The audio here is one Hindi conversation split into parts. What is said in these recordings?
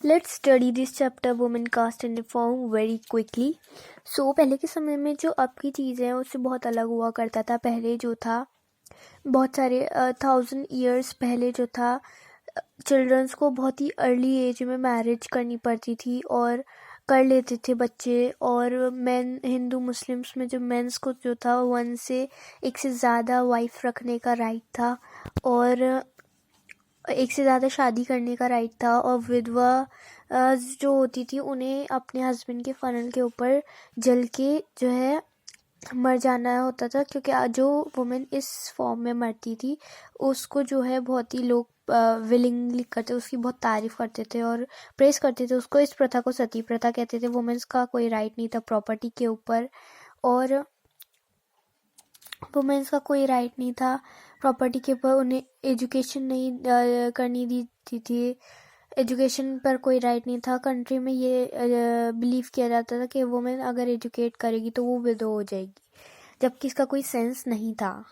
Let's study this chapter women caste and reform very quickly. So पहले के समय में जो अब की चीज़ें हैं उससे बहुत अलग हुआ करता था। पहले जो था बहुत सारे 1000 years पहले जो था चिल्ड्रंस को बहुत ही अर्ली एज में मैरिज करनी पड़ती थी और कर लेते थे बच्चे। और मेन हिंदू मुस्लिम्स में जो मेंस को जो था 1 से 1 से ज़्यादा वाइफ रखने का राइट था और 1 से ज़्यादा शादी करने का राइट था। और विधवा जो होती थी उन्हें अपने हस्बैंड के फनल के ऊपर जल के जो है मर जाना होता था, क्योंकि जो वुमेन इस फॉर्म में मरती थी उसको जो है बहुत ही लोग विलिंगली करते, उसकी बहुत तारीफ करते थे और प्रेस करते थे उसको। इस प्रथा को सती प्रथा कहते थे। वुमेन्स का कोई राइट नहीं था प्रॉपर्टी के ऊपर और वुमेन्स का कोई राइट नहीं था प्रॉपर्टी के ऊपर। उन्हें एजुकेशन नहीं करनी दी थी। एजुकेशन पर कोई राइट नहीं था। कंट्री में ये बिलीव किया जाता था कि वुमेन अगर एजुकेट करेगी तो वो विडो हो जाएगी, जबकि इसका कोई सेंस नहीं था।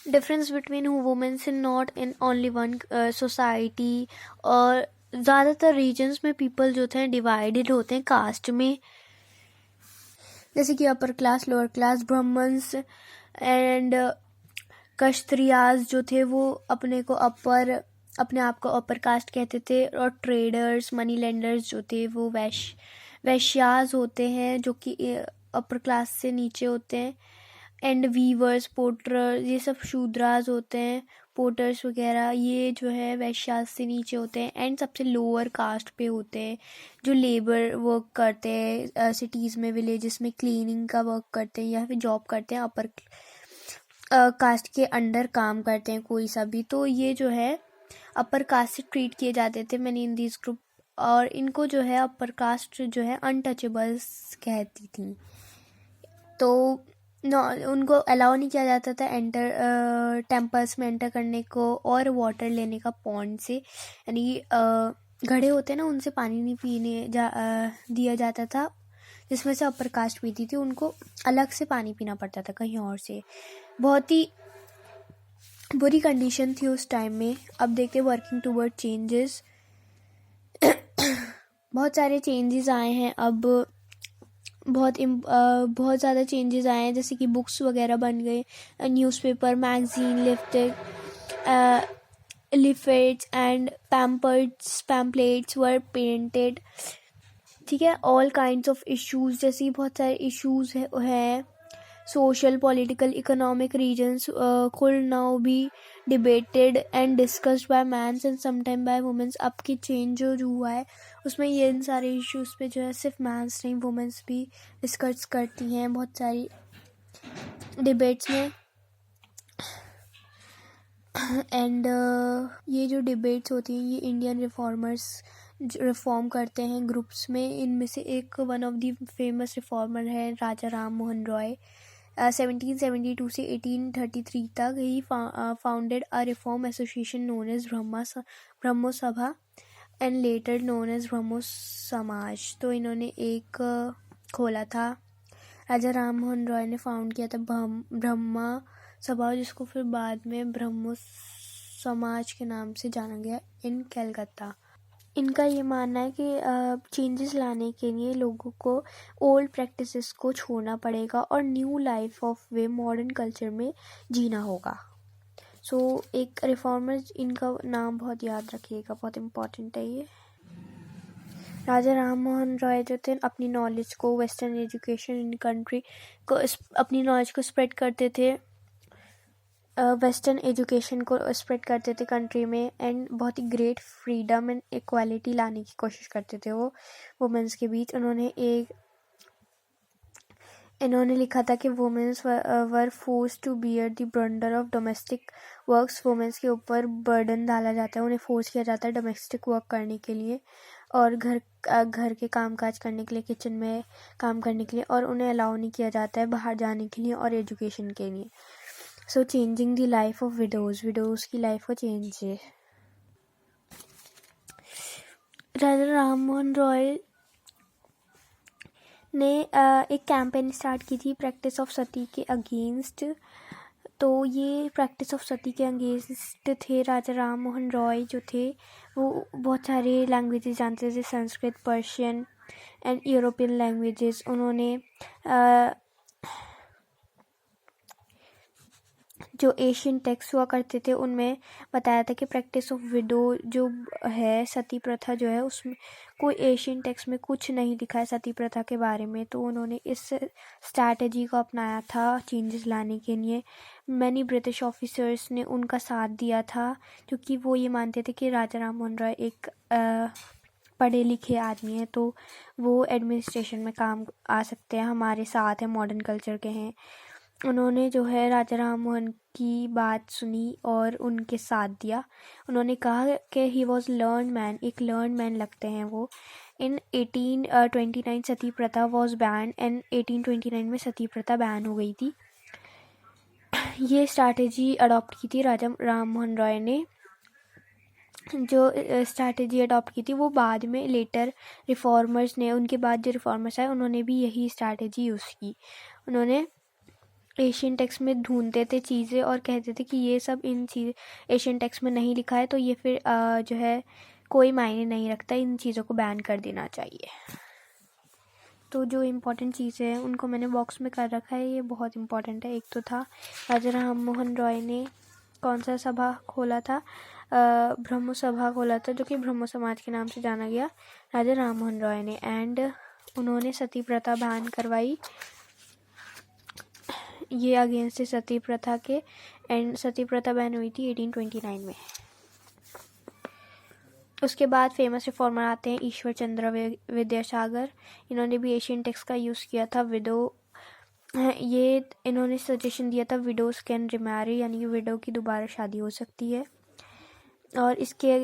Difference between womens in not in only one society. और ज़्यादातर रीजन्स में पीपल जो थे डिवाइडेड होते हैं कास्ट में, जैसे कि upper class, lower class, Brahmans and Kshatriyas जो थे वो अपने आप को अपर कास्ट कहते थे। और ट्रेडर्स, मनी लेंडर्स जो थे वो वैश्यास होते हैं जो कि अपर क्लास से नीचे होते हैं। एंड वीवर्स, पोर्टर, ये सब शूद्रास होते हैं। पोर्टर्स वगैरह ये जो है वैश्यास से नीचे होते हैं। एंड सबसे लोअर कास्ट पे होते हैं जो लेबर वर्क करते हैं सिटीज़ में, विलेजेस में क्लीनिंग का वर्क करते हैं या फिर जॉब करते हैं, अपर कास्ट के अंडर काम करते हैं कोई सा भी। तो ये जो है अपर कास्ट से ट्रीट किए जाते थे मैंने इन दिस ग्रुप। और इनको जो है अपर कास्ट जो है अनटचेबल्स कहती थी। तो उनको अलाउ नहीं किया जाता था टेम्पल्स में एंटर करने को और वाटर लेने का पॉन्ड से, यानी घड़े होते हैं ना उनसे पानी नहीं पीने दिया जाता था, जिसमें से अपर कास्ट पीती थी। उनको अलग से पानी पीना पड़ता था कहीं और से। बहुत ही बुरी कंडीशन थी उस टाइम में। अब देखते वर्किंग टूवर्ड चेंजेस। बहुत सारे चेंजेस आए हैं अब, बहुत ज़्यादा चेंजेस आए हैं, जैसे कि बुक्स वगैरह बन गए, newspaper, magazine, leaflets and pamphlets were printed. ठीक है, ऑल काइंड्स ऑफ इश्यूज, जैसे बहुत सारे इश्यूज हैं social, political, economic reasons could now be debated and discussed by men and sometime by women। अब की चेंज जो हुआ है उसमें ये इन सारे इश्यूज पे जो है सिर्फ मैंस नहीं वुमेन्स भी डिस्कस करती हैं बहुत सारी डिबेट्स में। एंड ये जो डिबेट्स होती हैं ये इंडियन रिफॉर्मर्स रिफॉर्म करते हैं ग्रुप्स में। इनमें से एक one of the famous reformer है राजा राम मोहन रॉय। 1772 से 1833 तक he founded a reform association known as Brahmo Sabha and later known as Brahmo Samaj. तो इन्होंने एक खोला था, राजा राम मोहन रॉय ने फाउंड किया था ब्रह्मा सभा, जिसको फिर बाद में ब्रह्मो समाज के नाम से जाना गया इन कलकत्ता। इनका ये मानना है कि चेंजेस लाने के लिए लोगों को ओल्ड प्रैक्टिसेस को छोड़ना पड़ेगा और new life of way modern culture में जीना होगा। सो एक रिफॉर्मर, इनका नाम बहुत याद रखिएगा, बहुत इम्पोर्टेंट है ये। राजा राम मोहन रॉय जो थे अपनी नॉलेज को, वेस्टर्न एजुकेशन इन कंट्री को, अपनी नॉलेज को स्प्रेड करते थे, वेस्टर्न एजुकेशन को स्प्रेड करते थे कंट्री में। एंड बहुत ही ग्रेट फ्रीडम एंड इक्वालिटी लाने की कोशिश करते थे वो वुमेन्स के बीच। इन्होंने लिखा था कि womens were forced to bear the burden of domestic works. Womens के ऊपर बर्डन डाला जाता है, उन्हें फोर्स किया जाता है डोमेस्टिक वर्क करने के लिए और घर के कामकाज करने के लिए, किचन में काम करने के लिए, और उन्हें अलाउ नहीं किया जाता है बाहर जाने के लिए और एजुकेशन के लिए। So changing the life of widows की लाइफ को चेंज है। राजा राम मोहन रॉय ने एक कैंपेन स्टार्ट की थी प्रैक्टिस ऑफ सती के अगेंस्ट। तो ये प्रैक्टिस ऑफ सती के अगेंस्ट थे। राजा राम मोहन रॉय जो थे वो बहुत सारे लैंग्वेजेस जानते थे, Sanskrit, Persian and European languages. उन्होंने जो एशियन टेक्स्ट हुआ करते थे उनमें बताया था कि प्रैक्टिस ऑफ विडो जो है, सती प्रथा जो है, उसमें कोई एशियन टेक्स्ट में कुछ नहीं लिखा है सती प्रथा के बारे में। तो उन्होंने इस स्ट्रैटेजी को अपनाया था चेंजेस लाने के लिए। मैनी ब्रिटिश ऑफिसर्स ने उनका साथ दिया था क्योंकि वो ये मानते थे कि राजा राम मोहन रॉय एक पढ़े लिखे आदमी हैं, तो वो एडमिनिस्ट्रेशन में काम आ सकते हैं, हमारे साथ हैं, मॉडर्न कल्चर के हैं। उन्होंने जो है राजा राम मोहन की बात सुनी और उनके साथ दिया। उन्होंने कहा कि ही वॉज लर्न मैन, एक लर्न मैन लगते हैं वो। इन 1829 सती प्रथा वॉज बैन एंड 1829 में सती प्रथा बैन हो गई थी। ये स्ट्रैटेजी अडॉप्ट की थी राजा राम मोहन रॉय ने। जो स्ट्रैटेजी अडॉप्ट की थी वो बाद में लेटर रिफॉर्मर्स ने, उनके बाद जो रिफॉर्मर्स आए उन्होंने भी यही स्ट्रैटेजी यूज़ की। उन्होंने एशियन टेक्स्ट में ढूंढते थे चीज़ें और कहते थे कि ये सब इन चीज़ एशियन टेक्स्ट में नहीं लिखा है, तो ये फिर जो है कोई मायने नहीं रखता, इन चीज़ों को बैन कर देना चाहिए। तो जो इम्पोर्टेंट चीज़ें हैं उनको मैंने बॉक्स में कर रखा है, ये बहुत इम्पोर्टेंट है। एक तो था राजा राम मोहन रॉय ने कौन सा सभा खोला था, ब्रह्मो सभा खोला था, जो कि ब्रह्मो समाज के नाम से जाना गया, राजा राम मोहन रॉय ने। एंड उन्होंने सती प्रथा बैन करवाई, ये अगेंस्ट सती प्रथा के। एंड सती प्रथा बैन हुई थी 1829 में। उसके बाद फेमस रिफॉर्मर आते हैं ईश्वर चंद्र विद्यासागर। इन्होंने भी एशियन टेक्स्ट का यूज़ किया था। ये इन्होंने सजेशन दिया था विडोज कैन रिमैरी, यानी कि विडो की दोबारा शादी हो सकती है। और इसके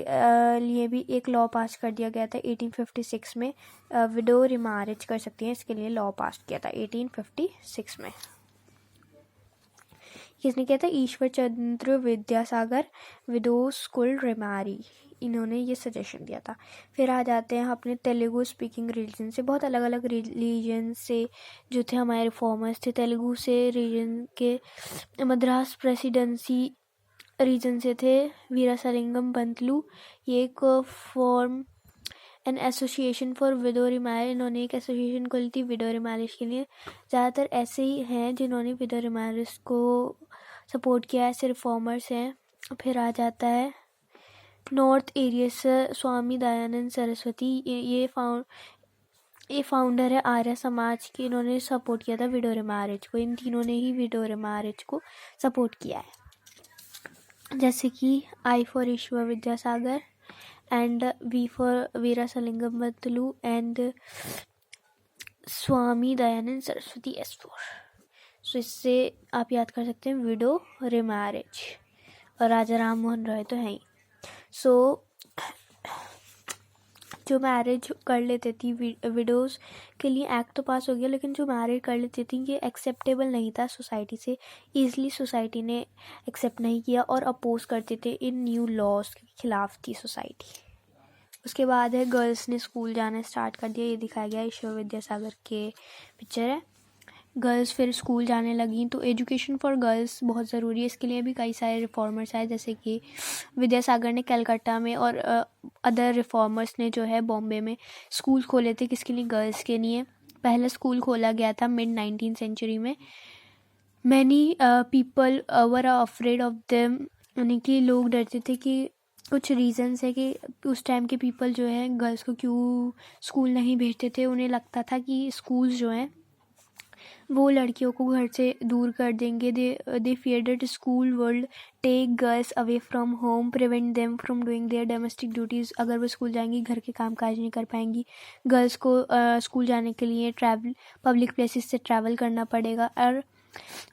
लिए भी एक लॉ पास कर दिया गया था 1856 में, विडो रिमैरेज कर सकती हैं, इसके लिए लॉ पास किया था 1856 में। किसने किया था? ईश्वर चंद्र विद्यासागर, विडोज कुड रिमैरी, इन्होंने ये सजेशन दिया था। फिर आ जाते हैं अपने तेलुगु स्पीकिंग रिलीजन से। बहुत अलग अलग रिलीजन से जो थे हमारे रिफॉर्मर्स थे। तेलुगु से रीजन के मद्रास प्रेसिडेंसी रीजन से थे वीरासलिंगम पंतलू। ये एक form an association for widow remarriage, इन्होंने एक एसोसिएशन खोली थी विडो रिमैरेज के लिए। ज़्यादातर ऐसे ही हैं जिन्होंने विडो रिमैरेज को सपोर्ट किया, ऐसे रिफॉर्मर्स हैं। फिर आ जाता है नॉर्थ एरिया से स्वामी दयानंद सरस्वती, ये फाउंडर है आर्य समाज के। इन्होंने सपोर्ट किया था विडो रिमैरेज को। इन तीनों ने ही विडो रिमैरेज को सपोर्ट किया है, जैसे कि I for Ishwar Vidyasagar and V for Veeresalingam Pantulu and Swami Dayanand Saraswati S for. So इससे आप याद कर सकते हैं विडो रिमैरेज। और राजा राम मोहन रॉय तो है ही। सो जो मैरिज कर लेती थी विडोज़ के लिए एक्ट तो पास हो गया, लेकिन जो मैरिज कर लेती थी ये एक्सेप्टेबल नहीं था सोसाइटी से। ईज़िली सोसाइटी ने एक्सेप्ट नहीं किया और अपोज करते थे, इन न्यू लॉज के खिलाफ थी सोसाइटी। उसके बाद है गर्ल्स ने स्कूल जाना स्टार्ट कर दिया, ये दिखाया गया ईश्वर विद्यासागर के पिक्चर है। गर्ल्स फिर स्कूल जाने लगी, तो एजुकेशन फॉर गर्ल्स बहुत ज़रूरी है। इसके लिए भी कई सारे रिफॉर्मर्स आए, जैसे कि विद्यासागर ने कलकत्ता में और अदर रिफॉर्मर्स ने जो है बॉम्बे में स्कूल खोले थे। किसके लिए? गर्ल्स के लिए। पहला स्कूल खोला गया था मिड 19th सेंचुरी में। Many people were afraid of them, यानी कि लोग डरते थे कि कुछ रीज़न्स है कि उस टाइम के पीपल जो है गर्ल्स को क्यों स्कूल नहीं भेजते थे। उन्हें लगता था कि स्कूल्स जो हैं वो लड़कियों को घर से दूर कर देंगे। They fear that school would take girls away from home, prevent them from doing their domestic duties. अगर वो स्कूल जाएंगी घर के काम काज नहीं कर पाएंगी। गर्ल्स को स्कूल जाने के लिए पब्लिक प्लेसेस से ट्रैवल करना पड़ेगा। और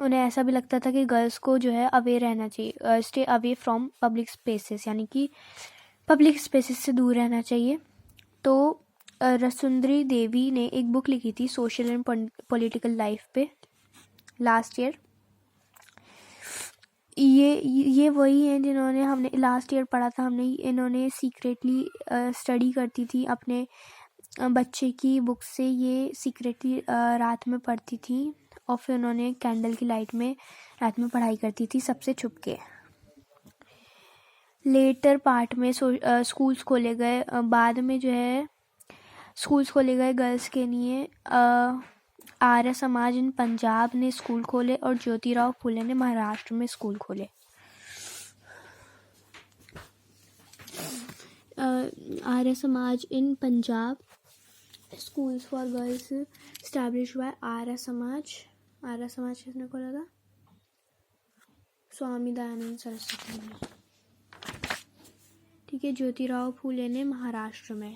उन्हें ऐसा भी लगता था कि गर्ल्स को जो है अवे रहना चाहिए, stay away from public spaces, यानी कि पब्लिक स्पेसेस से दूर रहना चाहिए। तो रसुंदरी देवी ने एक बुक लिखी थी सोशल एंड पॉलिटिकल लाइफ पे लास्ट ईयर। ये वही हैं जिन्होंने हमने लास्ट ईयर पढ़ा था हमने। इन्होंने सीक्रेटली स्टडी करती थी अपने बच्चे की बुक से, ये सीक्रेटली रात में पढ़ती थी और फिर उन्होंने कैंडल की लाइट में रात में पढ़ाई करती थी सबसे छुप के। लेटर पार्ट में स्कूल्स खोले गए, बाद में जो है स्कूल्स खोले गए गर्ल्स के लिए। आर्य समाज इन पंजाब ने स्कूल खोले और ज्योतिराव फुले ने महाराष्ट्र में स्कूल खोले। Arya Samaj in Punjab schools for girls establish by Arya Samaj. Arya समाज किसने खोला था? स्वामी दयानंद सरस्वती ने। ठीक है, ज्योतिराव फुले ने महाराष्ट्र में।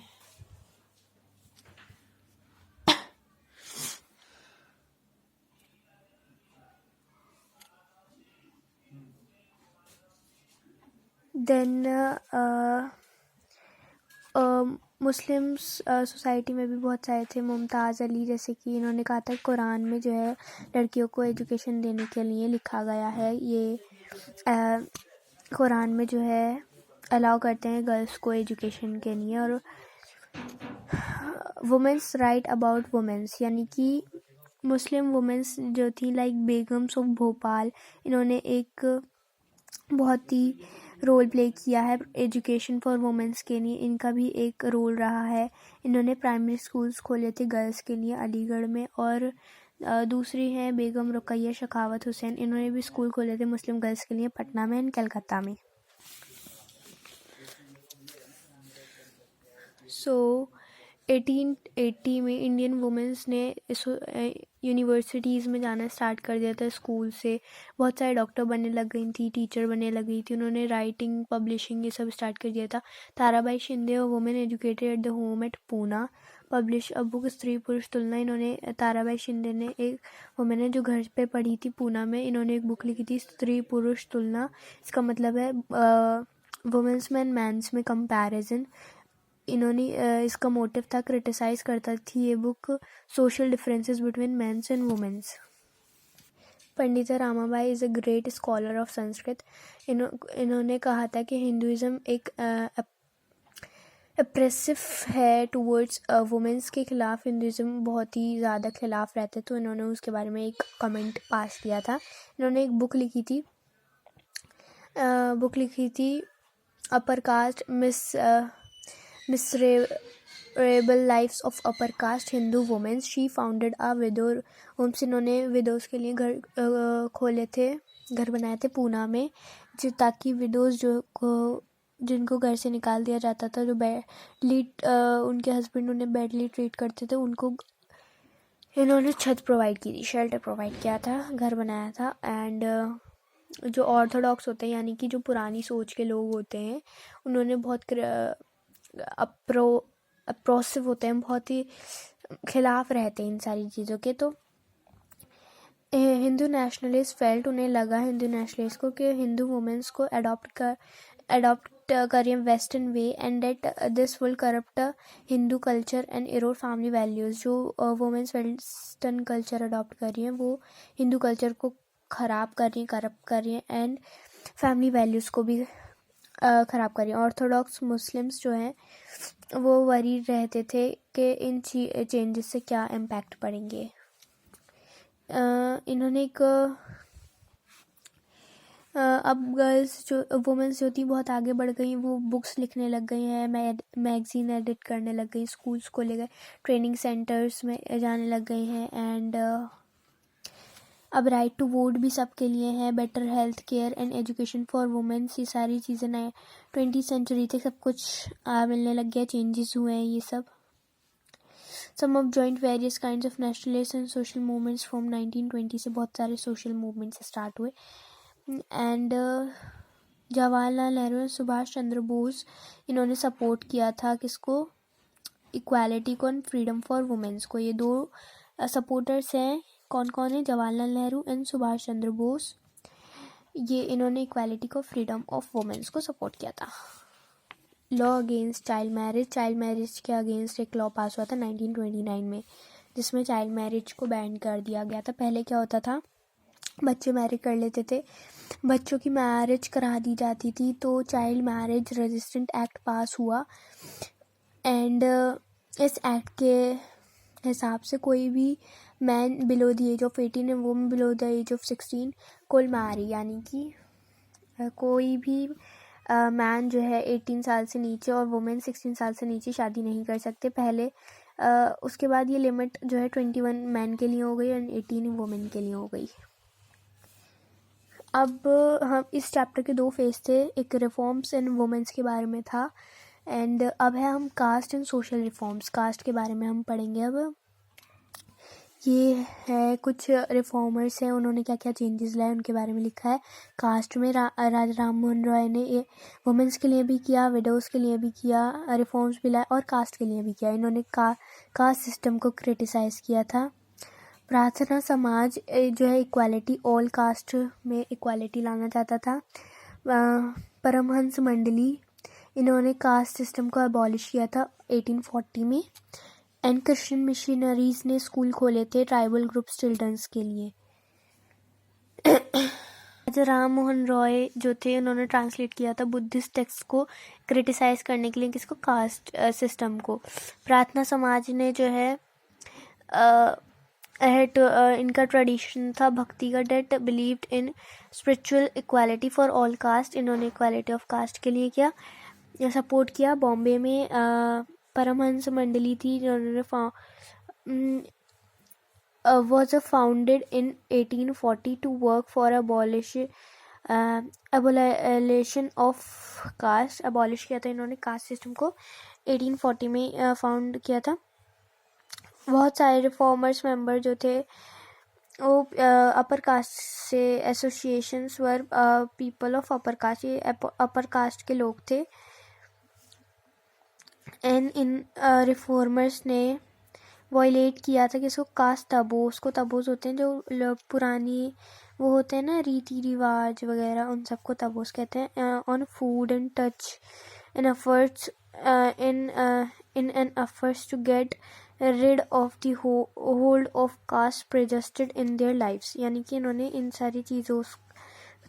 देन मुस्लिम्स सोसाइटी में भी बहुत सारे थे। मुमताज़ अली, जैसे कि इन्होंने कहा था कुरान में जो है लड़कियों को एजुकेशन देने के लिए लिखा गया है। ये कुरान में जो है अलाउ करते हैं गर्ल्स को एजुकेशन के लिए। और वुमेंस राइट अबाउट वुमेंस, यानी कि मुस्लिम वुमेंस जो थी लाइक बेगम्स ऑफ भोपाल, इन्होंने एक बहुत ही रोल प्ले किया है एजुकेशन फॉर वुमेंस के लिए। इनका भी एक रोल रहा है। इन्होंने प्राइमरी स्कूल्स खोले थे गर्ल्स के लिए अलीगढ़ में। और दूसरी हैं बेगम रुकैया शखावत हुसैन, इन्होंने भी स्कूल खोले थे मुस्लिम गर्ल्स के लिए पटना में एंड कलकत्ता में। सो 1880 में इंडियन वुमेंस ने यूनिवर्सिटीज़ में जाना स्टार्ट कर दिया था स्कूल से। बहुत सारे डॉक्टर बनने लग गई थी, टीचर बनने लग गई थी। उन्होंने राइटिंग, पब्लिशिंग ये सब स्टार्ट कर दिया था। ताराबाई शिंदे और women educated at the home at Poona publish a book स्त्री पुरुष तुलना। इन्होंने ताराबाई शिंदे ने, एक वुमेन है जो घर पे पढ़ी थी पूना में, इन्होंने एक बुक लिखी थी स्त्री पुरुष तुलना। इसका मतलब है वुमेन्स में एंड मैंस में कंपैरिजन। इन्होंने इसका मोटिव था, क्रिटिसाइज करता थी ये book social differences between mens and womens. Pandita Ramabai is a great scholar of Sanskrit. इन्होंने कहा था कि हिंदुज़म एक अप्रेसिव है टूवर्ड्स वुमेन्स के खिलाफ। हिंदुज़म बहुत ही ज़्यादा खिलाफ रहते, तो इन्होंने उसके बारे में एक कमेंट पास किया था। इन्होंने एक बुक लिखी थी upper caste miserable lifes of upper caste Hindu womens. She founded a widow homes. इन्होंने विडोज़ के लिए घर खोले थे, घर बनाए थे पूना में, जो ताकि विडोज़ जिनको घर से निकाल दिया जाता था, जो उनके हस्बैंड उन्हें बैडली ट्रीट करते थे, उनको इन्होंने छत प्रोवाइड की थी, शेल्टर प्रोवाइड किया था, घर बनाया था। एंड जो ऑर्थोडॉक्स होते हैं, यानी कि जो पुरानी सोच के लोग होते हैं, उन्होंने बहुत अप्रोसिव होते हैं, बहुत ही खिलाफ रहते हैं इन सारी चीज़ों के। तो हिंदू नेशनलिस्ट फेल्ट, उन्हें लगा हिंदू नेशनलिस्ट को कि हिंदू वुमेन्स को अडॉप्ट करें western way and that this will corrupt Hindu culture and erode family values. जो वुमेन्स वेस्टर्न कल्चर अडॉप्ट कर रही हैं वो हिंदू कल्चर को ख़राब कर रही हैं, करप्ट कर रही हैं एंड फैमिली वैल्यूज़ को भी ख़राब कर रही हैं। ऑर्थोडॉक्स मुस्लिम्स जो हैं वो वरी रहते थे कि इन चेंजेस से क्या इम्पैक्ट पड़ेंगे। इन्होंने एक अब गर्ल्स जो वुमेन्स जो थी बहुत आगे बढ़ गई, वो बुक्स लिखने लग गई हैं, मैगज़ीन एडिट करने लग गई, स्कूल्स को ले गए, ट्रेनिंग सेंटर्स में जाने लग गई हैं। एंड अब राइट टू वोट भी सबके लिए है, better health care and education for womens. ये सारी चीज़ें नए 20वीं सेंचुरी तक सब कुछ मिलने लग गया, चेंजेस हुए हैं ये सब। Some of joint various kinds of nationalist and social movements from 1920 से बहुत सारे सोशल मूवमेंट्स स्टार्ट हुए। एंड जवाहरलाल नेहरू और सुभाष चंद्र बोस, इन्होंने सपोर्ट किया था किसको, इक्वालिटी को एंड फ्रीडम फॉर वुमेन्स को। ये दो सपोर्टर्स हैं, कौन कौन है, जवाहरलाल नेहरू एंड सुभाष चंद्र बोस। ये इन्होंने इक्वालिटी को, फ्रीडम ऑफ वुमेन्स को सपोर्ट किया था। लॉ अगेंस्ट चाइल्ड मैरिज के अगेंस्ट एक लॉ पास हुआ था 1929 में, जिसमें चाइल्ड मैरिज को बैन कर दिया गया था। पहले क्या होता था, बच्चे मैरिज कर लेते थे, बच्चों की मैरिज करा दी जाती थी, तो child marriage resistant act pass हुआ। एंड इस एक्ट के हिसाब से कोई भी man below the age of 18 and women below the age of 16 could marry, यानी कि कोई भी मैन जो है 18 साल से नीचे और वुमेन 16 साल से नीचे शादी नहीं कर सकते पहले। उसके बाद ये लिमिट जो है 21 मैन के लिए हो गई और 18 वुमेन के लिए हो गई। अब हम इस चैप्टर के 2 फेज थे, एक रिफॉर्म्स इन वुमेन्स के बारे में था एंड अब है हम caste and social reforms, caste के बारे में हम पढ़ेंगे। अब ये है कुछ रिफॉर्मर्स हैं, उन्होंने क्या क्या चेंजेस लाए उनके बारे में लिखा है। कास्ट में राजा राम मोहन रॉय ने ये वुमेन्स के लिए भी किया, विडोज़ के लिए भी किया, रिफॉर्म्स भी लाए और कास्ट के लिए भी किया। इन्होंने कास्ट सिस्टम को क्रिटिसाइज़ किया था। प्रार्थना समाज जो है इक्वालिटी, ऑल कास्ट में इक्वालिटी लाना चाहता था। परमहंस मंडली, इन्होंने कास्ट सिस्टम को अबॉलिश किया था 1840 में। एंड क्रिश्चियन मिशनरीज ने स्कूल खोले थे ट्राइबल ग्रुप्स चिल्ड्रंस के लिए। राजा राम मोहन रॉय जो थे उन्होंने ट्रांसलेट किया था बुद्धिस्ट टेक्स्ट को क्रिटिसाइज करने के लिए, किसको, कास्ट सिस्टम को। प्रार्थना समाज ने जो है इनका ट्रेडिशन था भक्ति का, that believed in spiritual equality for all caste, इन्होंने इक्वालिटी ऑफ कास्ट के लिए किया, सपोर्ट किया। बॉम्बे में परमहंस मंडली थी जिन्होंने was founded in 1840 to work for abolition of caste, abolish किया था इन्होंने कास्ट सिस्टम को 1840 में फाउंड किया था। बहुत सारे रिफॉर्मर्स मेंबर जो थे वो अपर कास्ट से associations were people of upper cast, ये अपर कास्ट के लोग थे। एंड इन रिफॉर्मर्स ने वायलेट किया था कि इसको कास्ट तबोस को, तबोस होते हैं जो पुरानी वो होते हैं ना रीति रिवाज वगैरह, उन सबको तबोस कहते हैं। On food and touch in efforts in an efforts to get rid of the hold of caste prejudiced in their lifes, यानी कि इन्होंने इन सारी चीज़ों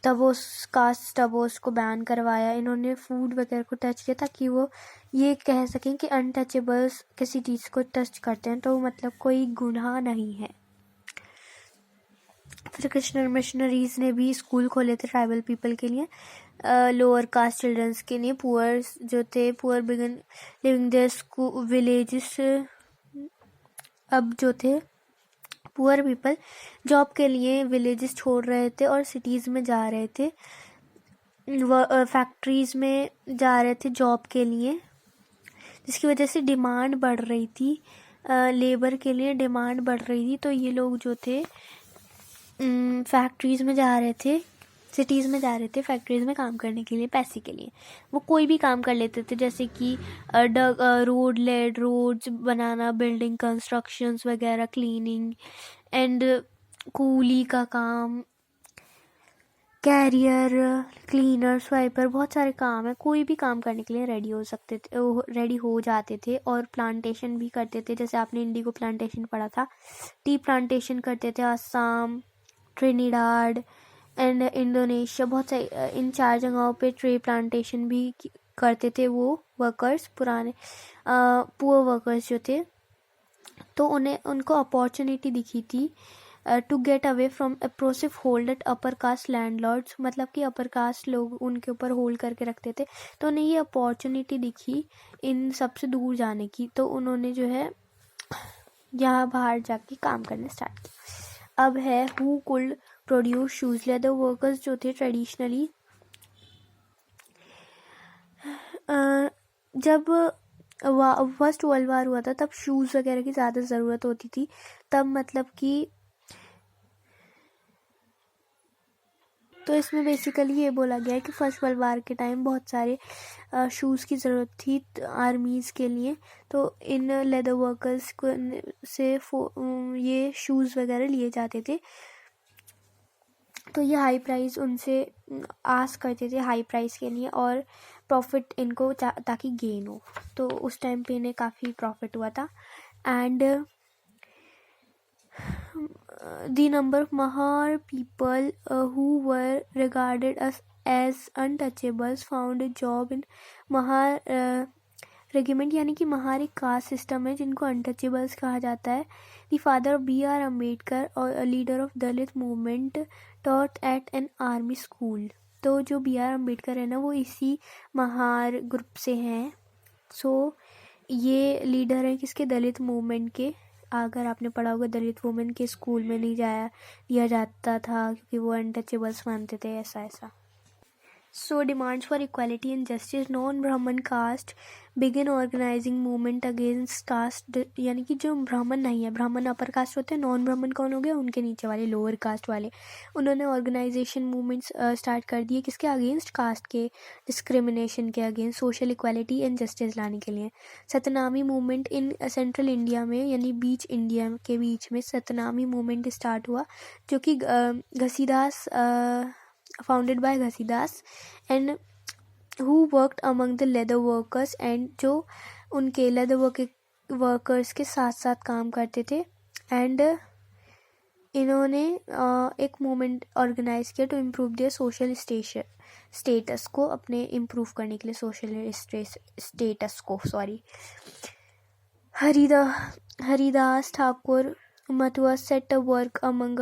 तबोस, कास्ट तबोस को बैन करवाया। इन्होंने फूड वगैरह को टच किया ताकि वो ये कह सकें कि अनटचेबल्स किसी चीज़ को टच करते हैं तो मतलब कोई गुनाह नहीं है। फिर क्रिश्चियन मिशनरीज ने भी स्कूल खोले थे ट्राइबल पीपल के लिए, लोअर कास्ट चिल्ड्रंस के लिए। पुअर जो थे, poor began living their school villages, अब जो थे पुअर पीपल जॉब के लिए विलेजेस छोड़ रहे थे और सिटीज़ में जा रहे थे, फैक्ट्रीज़ में जा रहे थे जॉब के लिए, जिसकी वजह से डिमांड बढ़ रही थी, लेबर के लिए डिमांड बढ़ रही थी। तो ये लोग जो थे फैक्ट्रीज़ में जा रहे थे, सिटीज़ में जा रहे थे फैक्ट्रीज़ में काम करने के लिए, पैसे के लिए। वो कोई भी काम कर लेते थे, जैसे कि रोड लेड रोड्स बनाना, बिल्डिंग कंस्ट्रक्शंस वगैरह, क्लीनिंग एंड कूली का काम, कैरियर, क्लीनर, स्वाइपर, बहुत सारे काम है। कोई भी काम करने के लिए रेडी हो सकते थे, रेडी हो जाते थे। और प्लांटेशन भी करते थे, जैसे आपने इंडिगो प्लांटेशन पढ़ा था। टी प्लांटेशन करते थे असम, ट्रिनिडाड एंड इंडोनेशिया, बहुत सारे इन 4 जगहों पे ट्री प्लांटेशन भी करते थे वो वर्कर्स, पुराने पुअर वर्कर्स जो थे। तो उनको अपॉर्चुनिटी दिखी थी to get away from oppressive hold at upper caste landlords, मतलब कि अपर कास्ट लोग उनके ऊपर होल्ड करके रखते थे। तो उन्हें ये अपॉर्चुनिटी दिखी इन सबसे दूर जाने की, तो उन्होंने जो है यहाँ बाहर जाके काम करना स्टार्ट किया। अब है who could produce shoes, leather workers जो थे ट्रेडिशनली, जब फर्स्ट वर्ल्ड वार हुआ था तब शूज़ वगैरह की ज़्यादा ज़रूरत होती थी। तब मतलब कि तो इसमें बेसिकली ये बोला गया है कि फर्स्ट वर्ल्ड वार के टाइम बहुत सारे शूज़ की ज़रूरत थी आर्मीज़ के लिए, तो इन लेदर वर्कर्स को से ये शूज़ वगैरह लिए जाते थे। तो ये हाई प्राइस उनसे आस्क करते थे हाई प्राइस के लिए, और प्रॉफिट इनको ताकि गेन हो। तो उस टाइम पे इन्हें काफ़ी प्रॉफिट हुआ था। And the number of Mahar people who were regarded as untouchables found a job in Mahar regiment यानी कि महार एक कास्ट सिस्टम है जिनको अनटचेबल्स कहा जाता है। The father of B.R. Ambedkar और leader of Dalit movement taught at an army school. तो जो B.R. अम्बेडकर है ना वो इसी महार ग्रुप से हैं। सो ये लीडर है किसके, दलित मूवमेंट के। अगर आपने पढ़ा होगा दलित वुमेन के स्कूल में नहीं दिया जाता था क्योंकि वो अनटचेबल्स मानते थे, ऐसा। So demands for equality and justice, non-Brahman caste begin organizing movement against caste, यानी कि जो ब्राह्मण नहीं है, ब्राह्मण अपर कास्ट होते हैं, नॉन ब्राह्मण कौन हो गए, उनके नीचे वाले लोअर कास्ट वाले, उन्होंने ऑर्गेनाइजेशन मूवमेंट्स स्टार्ट कर दिए किसके अगेंस्ट, कास्ट के, डिस्क्रिमिनेशन के against, social equality and justice लाने के लिए। Satnami movement in central India में यानी बीच इंडिया के बीच में सतनामी मूवमेंट स्टार्ट हुआ जो कि Ghasidas founded by Ghasidas and who worked among the leather workers and जो उनके leather workers के साथ साथ काम करते थे। एंड इन्होंने एक मूवमेंट ऑर्गेनाइज किया to improve their social status को, अपने इम्प्रूव करने के लिए सोशल स्टेटस को। Haridas Thakur Matua set a work among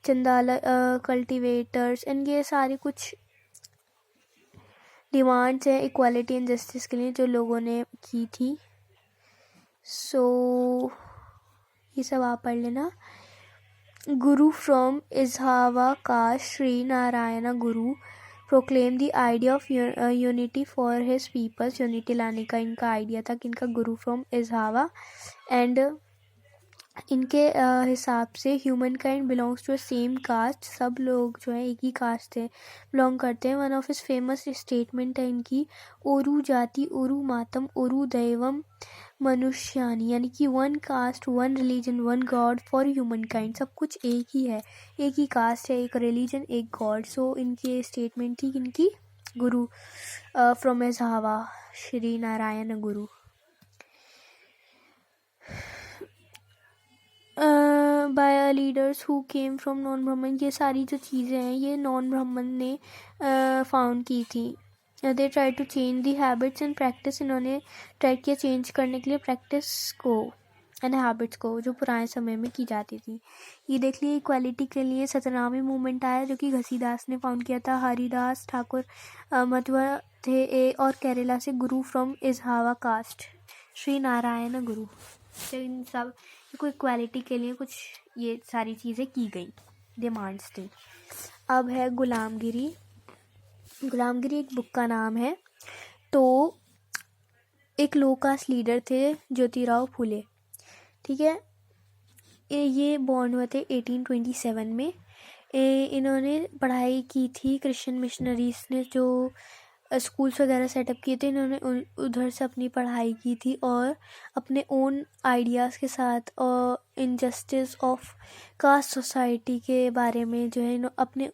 Chandala cultivators and ये सारी कुछ डिमांड्स हैं इक्वालिटी एंड जस्टिस के लिए जो लोगों ने की थी। सो ये सब आप पढ़ लेना। Guru from Ezhava caste Shri Narayana Guru proclaim the idea of unity for his peoples. Unity लाने का इनका आइडिया था कि इनका गुरु फ्रॉम इज़हावा एंड इनके हिसाब से humankind belongs to same caste, सब लोग जो है एक ही कास्ट से बिलोंग करते हैं। One of his famous statement है इनकी, ओरू जाति ओरू मातम ओरू दैवम मनुष्यानी, यानी कि one cast one religion one God for human kind. सब कुछ एक ही है, एक ही कास्ट है, एक रिलीजन एक गॉड। सो इनकी स्टेटमेंट थी इनकी गुरु from इज़हावा Shri Narayana Guru. By leaders who came from non Brahmin, ये सारी जो चीज़ें हैं ये नॉन ब्राह्मण ने फाउंड की थी। They try to change the habits and practice, इन्होंने ट्राई किया चेंज करने के लिए प्रैक्टिस को एंड हैबिट्स को जो पुराने समय में की जाती थी। ये देख लिए इक्वालिटी के लिए सतनामी मूवमेंट आया जो कि घसीदास ने फाउंड किया था। हरिदास ठाकुर मथुआ थे और केरला से गुरु फ्रॉम इज़हावा कास्ट श्री नारायण गुरु। तो इन सब को इक्वालिटी के लिए कुछ ये सारी चीज़ें की गई, डिमांड्स थी। अब है गुलामगिरी। गुलामगिरी एक बुक का नाम है। तो एक लो कास्ट लीडर थे ज्योतिराव फुले, ठीक है, ये बॉर्न हुए थे 1827 में। इन्होंने पढ़ाई की थी क्रिश्चियन मिशनरीज ने जो स्कूल्स वगैरह सेटअप किए थे, इन्होंने उधर से अपनी पढ़ाई की थी और अपने ओन आइडियाज़ के साथ और इनजस्टिस ऑफ कास्ट सोसाइटी के बारे में जो है अपने